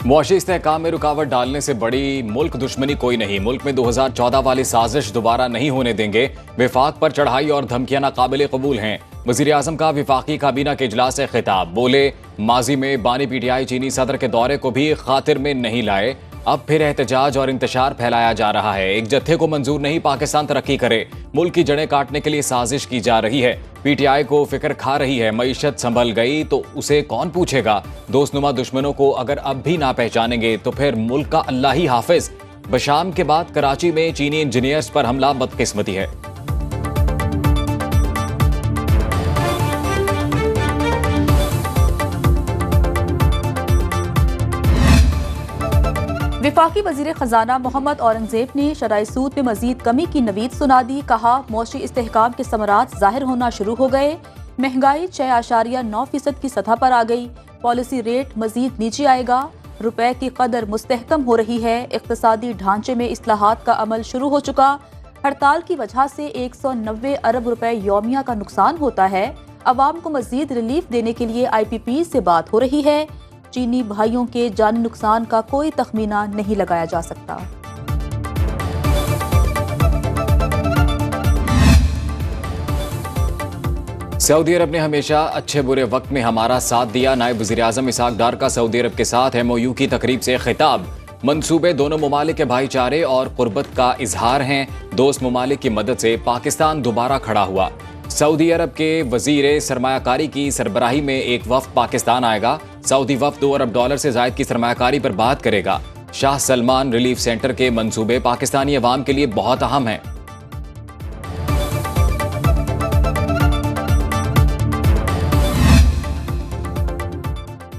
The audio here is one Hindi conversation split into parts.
मुआशी इस्तेहकाम में रुकावट डालने से बड़ी मुल्क दुश्मनी कोई नहीं। मुल्क में 2014 वाली साजिश दोबारा नहीं होने देंगे। विफाक पर चढ़ाई और धमकियां नाकाबिले कबूल हैं। वजीर आजम का विफाकी काबीना के इजलास से खिताब। बोले, माजी में बानी पीटीआई चीनी सदर के दौरे को भी खातिर में नहीं लाए। अब फिर एहतजाज और इंतशार फैलाया जा रहा है। एक जत्थे को मंजूर नहीं पाकिस्तान तरक्की करे। मुल्क की जड़ें काटने के लिए साजिश की जा रही है। पीटीआई को फिक्र खा रही है। मईशत संभल गई तो उसे कौन पूछेगा। दोस्तनुमा दुश्मनों को अगर अब भी ना पहचानेंगे तो फिर मुल्क का अल्लाह ही हाफिज। बशाम के बाद कराची में चीनी इंजीनियर्स पर हमला बदकिस्मती है। विफाकी वजीर खजाना मोहम्मद औरंगजेब ने शराय सूद में मजीद कमी की नवीद सुना दी। कहा, मौशी इस्तेहकाम के समरात जाहिर होना शुरू हो गए। महंगाई 6.9% की सतह पर आ गई। पॉलिसी रेट मजीद नीचे आएगा। रुपए की कदर मुस्तहकम हो रही है। इक्तसादी ढांचे में इस्लाहात का अमल शुरू हो चुका। हड़ताल की वजह से 190 अरब रुपए यौमिया का नुकसान होता है। अवाम को मजीद रिलीफ देने के लिए IPP से बात हो रही है। चीनी भाइयों के जानी नुकसान का कोई तखमीना नहीं लगाया जा सकता। सऊदी अरब ने हमेशा अच्छे बुरे वक्त में हमारा साथ दिया। नायब वज़ीर आज़म इसहाक डार का सऊदी अरब के साथ MOU की तकरीब से खिताब। मंसूबे दोनों ममालिक के भाईचारे और कुर्बत का इजहार हैं। दोस्त ममालिक की मदद से पाकिस्तान दोबारा खड़ा हुआ। सऊदी अरब के वजीर सरमायाकारी की सरबराही में एक वफ्द पाकिस्तान आएगा। सऊदी वफ्द $2 अरब से जायद की सरमायाकारी पर बात करेगा। शाह सलमान रिलीफ सेंटर के मंसूबे पाकिस्तानी अवाम के लिए बहुत अहम हैं।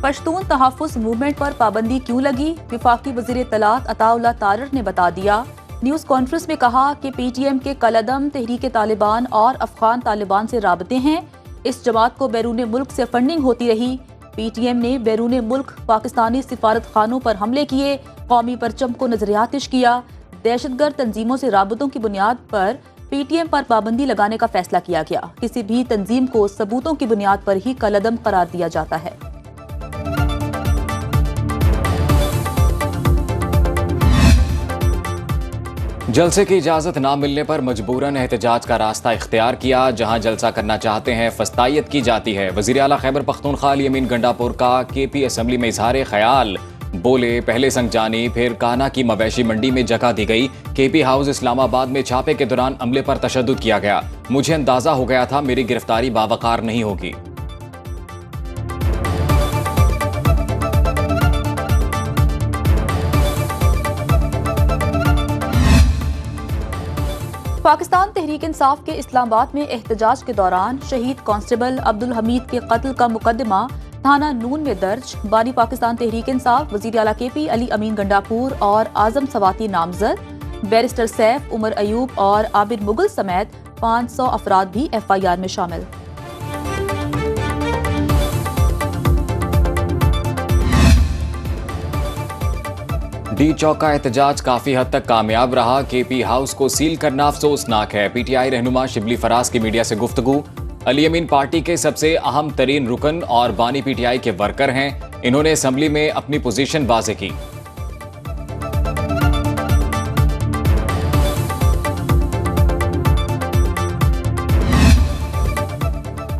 पश्तून तहफ़्फ़ुज़ मूवमेंट पर पाबंदी क्यों लगी? विफाकी वज़ीर इत्तलात अताउल्लाह तारर ने बता दिया। न्यूज़ कॉन्फ्रेंस में कहा कि PTM के कलअदम तहरीक तालिबान और अफगान तालिबान से राबते हैं। इस जमात को बैरून मुल्क से फंडिंग होती रही। PTM ने बैरून मुल्क पाकिस्तानी सिफारत खानों पर हमले किए। कौमी परचम को नजरियातिश किया। दहशतगर्द तंजीमों से राबतों की बुनियाद पर PTM पर पाबंदी लगाने का फैसला किया गया। किसी भी तंजीम को सबूतों की बुनियाद पर ही कलअदम करार दिया जाता है। जलसे की इजाजत ना मिलने पर मजबूरन एहतजाज का रास्ता इख्तियार किया। जहां जलसा करना चाहते हैं फस्तायत की जाती है। वजीर आला खैबर पख्तूनख्वा अली अमीन गंडापुर का KP असम्बली में इजहार ख्याल। बोले, पहले संगजानी फिर काना की मवेशी मंडी में जगह दी गई। KP हाउस इस्लामाबाद में छापे के दौरान अमले पर तशद्दुद किया गया। मुझे अंदाजा हो गया था मेरी गिरफ्तारी बावकार नहीं होगी। पाकिस्तान तहरीक इंसाफ के इस्लामाबाद में एहतजाज के दौरान शहीद कांस्टेबल अब्दुल हमीद के कत्ल का मुकदमा थाना नून में दर्ज। बानी पाकिस्तान तहरीक इंसाफ वजीर आला KP अली अमीन गंडापुर और आजम सवाती नामजद, बैरिस्टर सैफ, उमर अयूब और आबिद मुगल समेत 500 अफराद भी FIR में शामिल। डी चौक का एहतजाज काफी हद तक कामयाब रहा। KP हाउस को सील करना अफसोसनाक है। PTI रहनुमा शिबली फराज की मीडिया से गुफ्तगू। अली अमीन पार्टी के सबसे अहम तरीन रुकन और बानी PTI के वर्कर हैं। इन्होंने असम्बली में अपनी पोजीशन वाज़ेह की।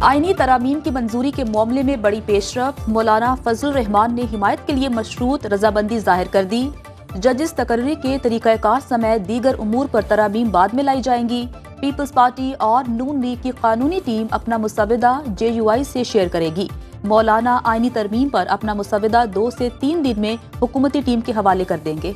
आईनी तरामीम की मंजूरी के मामले में बड़ी पेशरफ। मौलाना फजलुर रहमान ने हिमायत के लिए मशरूत रजामंदी जाहिर कर दी। जजिस तकर्री के तरीक़ाकार समेत दीगर उमूर पर तरामीम बाद में लाई जाएंगी। पीपल्स पार्टी और नून लीग की कानूनी टीम अपना मुसविदा JUI से शेयर करेगी। मौलाना आईनी तरमीम पर अपना मुसविदा 2 से 3 दिन में हुकूमती टीम के हवाले कर देंगे।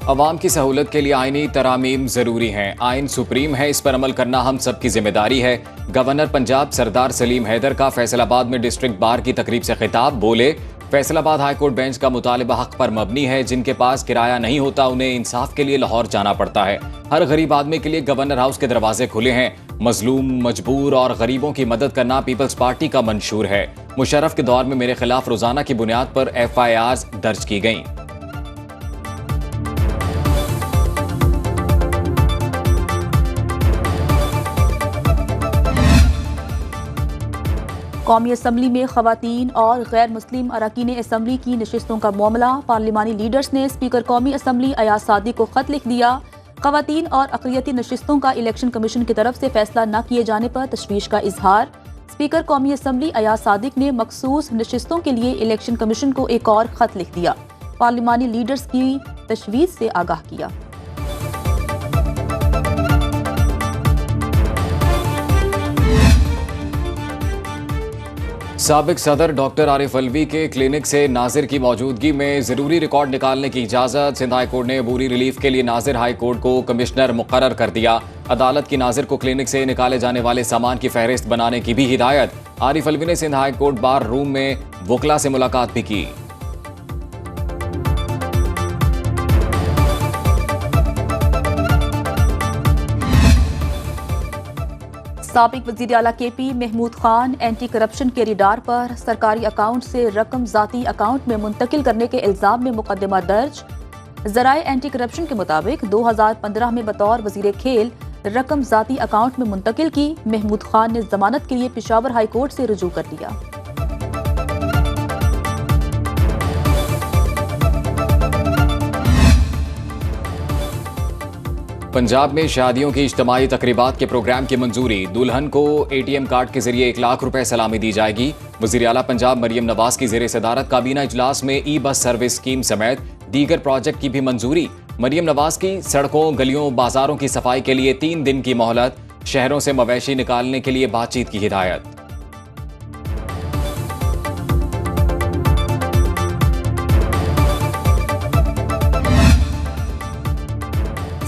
अवाम की सहूलत के लिए आईनी तरामीम जरूरी हैं। आइन सुप्रीम है, इस पर अमल करना हम सबकी जिम्मेदारी है। गवर्नर पंजाब सरदार सलीम हैदर का फैसलाबाद में डिस्ट्रिक्ट बार की तकरीब से खिताब। बोले, फैसलाबाद हाई कोर्ट बेंच का मुतालिबा हक पर मबनी है। जिनके पास किराया नहीं होता उन्हें इंसाफ के लिए लाहौर जाना पड़ता है। हर गरीब आदमी के लिए गवर्नर हाउस के दरवाजे खुले हैं। मजलूम, मजबूर और गरीबों की मदद करना पीपल्स पार्टी का मंशूर है। मुशर्रफ के दौर में मेरे खिलाफ रोजाना की बुनियाद पर FIRs दर्ज की गई। कौमी असम्बली में खवातीन और गैर मुस्लिम अरकान असम्बली की नशिस्तों का मामला। पार्लिमानी लीडर्स ने स्पीकर कौमी असम्बली अयाज सादिक को खत लिख दिया। खवातीन और अक़लियती नशिस्तों का इलेक्शन कमीशन की तरफ से फैसला न किए जाने पर तशवीश का इजहार। स्पीकर कौमी असम्बली अयाज सादिक ने मखसूस नशिस्तों के लिए इलेक्शन कमीशन को एक और खत लिख दिया। पार्लिमानी लीडर्स की तशवीश से आगाह किया। साबिक सदर डॉक्टर आरिफ अलवी के क्लिनिक से नाजिर की मौजूदगी में जरूरी रिकॉर्ड निकालने की इजाजत। सिंध हाई कोर्ट ने अबूरी रिलीफ के लिए नाजिर हाई कोर्ट को कमिश्नर मुकर्रर कर दिया। अदालत की नाजिर को क्लिनिक से निकाले जाने वाले सामान की फहरिस्त बनाने की भी हिदायत। आरिफ अलवी ने Sindh high court bar room में वकला से मुलाकात भी की। साबिक वज़ीर आला KP Mahmood Khan anti corruption के रिडार पर सरकारी अकाउंट से रकम जाती अकाउंट में मुंतकिल करने के इल्जाम में मुकदमा दर्ज। ज़राए एंटी करप्शन के मुताबिक 2015 में बतौर वज़ीर खेल रकम जाती अकाउंट में मुंतकिल की। महमूद खान ने जमानत के लिए पेशावर हाई कोर्ट से रुजू कर लिया। पंजाब में शादियों की इज्तिमाई तकरीबात के प्रोग्राम की मंजूरी। दुल्हन को ATM कार्ड के जरिए 1 लाख रुपए सलामी दी जाएगी। वज़ीर आला पंजाब मरियम नवाज की ज़ेरे सदारत काबीना इजलास में ई-बस सर्विस स्कीम समेत दीगर प्रोजेक्ट की भी मंजूरी। मरियम नवाज की सड़कों, गलियों, बाजारों की सफाई के लिए 3 दिन की मोहलत। शहरों से मवेशी निकालने के लिए बातचीत की हिदायत।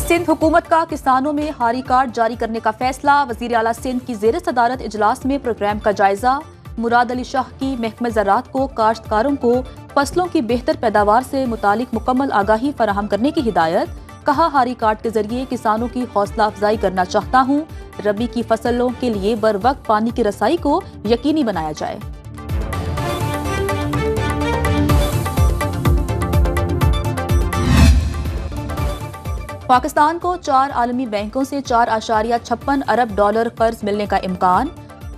सिंध हुकूमत का किसानों में हारी कार्ड जारी करने का फैसला। वज़ीर आला सिंध की ज़ेरे सदारत इजलास में प्रोग्राम का जायजा। मुराद अली शाह की महकमा ज़राअत को काश्तकारों को फसलों की बेहतर पैदावार से मुतालिक मुकम्मल आगाही फराहम करने की हिदायत। कहा, हारी कार्ड के जरिए किसानों की हौसला अफजाई करना चाहता हूँ। रबी की फसलों के लिए बर वक्त पानी की रसाई को यकीनी बनाया जाए। पाकिस्तान को 4 आलमी बैंकों से 4.56 अरब डॉलर कर्ज मिलने का इम्कान।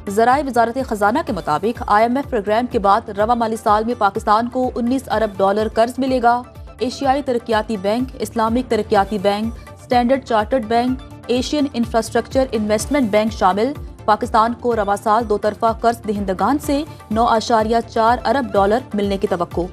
ज़राए वजारत खजाना के मुताबिक IMF प्रोग्राम के बाद रवा माली साल में पाकिस्तान को 19 अरब डॉलर कर्ज मिलेगा। एशियाई तरक्याती बैंक, इस्लामिक तरक्याती bank, Standard Chartered Bank, Asian Infrastructure Investment Bank शामिल। पाकिस्तान को रवा साल 2 तरफा कर्ज दहिंदगान से 9.4 अरब डॉलर मिलने की तवक्को।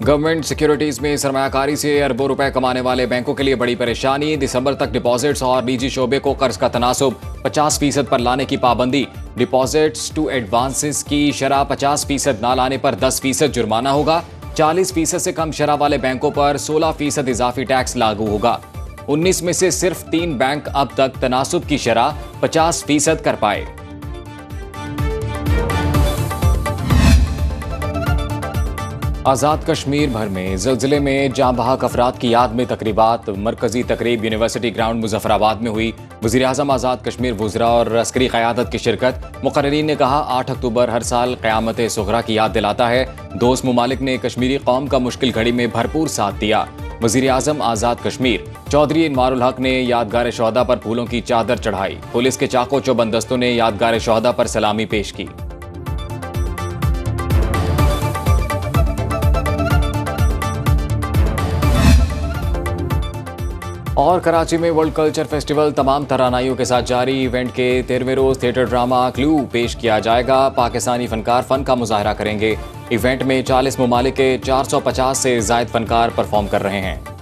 गवर्नमेंट सिक्योरिटीज में सरमायाकारी से अरबों रुपए कमाने वाले बैंकों के लिए बड़ी परेशानी। दिसंबर तक डिपॉजिट्स और निजी शोबे को कर्ज का तनासुब 50% पर लाने की पाबंदी। डिपॉजिट्स टू एडवांसेस की शरह 50% ना लाने पर 10% जुर्माना होगा। 40% से कम शरह वाले बैंकों पर 16% इजाफी टैक्स लागू होगा। 19 में से सिर्फ 3 बैंक अब तक तनासुब की शरह 50% कर पाए। आज़ाद कश्मीर भर में ज़लज़ले में जाँ बहक अफराद की याद में तकरीबात। मरकजी तकरीब यूनिवर्सिटी ग्राउंड मुजफ्फराबाद में हुई। वज़ीर आज़म आज़ाद कश्मीर वुज़रा और अस्करी क़यादत की शिरकत। मुक़र्रिरीन ने कहा, 8 अक्टूबर हर साल क़यामत सुग़रा की याद दिलाता है। दोस्त मुमालिक ने कश्मीरी कौम का मुश्किल घड़ी में भरपूर साथ दिया। वज़ीर आज़म आज़ाद कश्मीर चौधरी इनवारुल हक ने यादगार शोहदा पर फूलों की चादर चढ़ाई। पुलिस के चाको चौबंदस्तों ने यादगार शोहदा पर सलामी पेश की। और कराची में वर्ल्ड कल्चर फेस्टिवल तमाम तरानाइयों के साथ जारी। इवेंट के 13वें रोज थिएटर ड्रामा क्लू पेश किया जाएगा। पाकिस्तानी फनकार फन का मुजाहरा करेंगे। इवेंट में 40 ममालिक के 450 से ज़ायद फनकार परफॉर्म कर रहे हैं।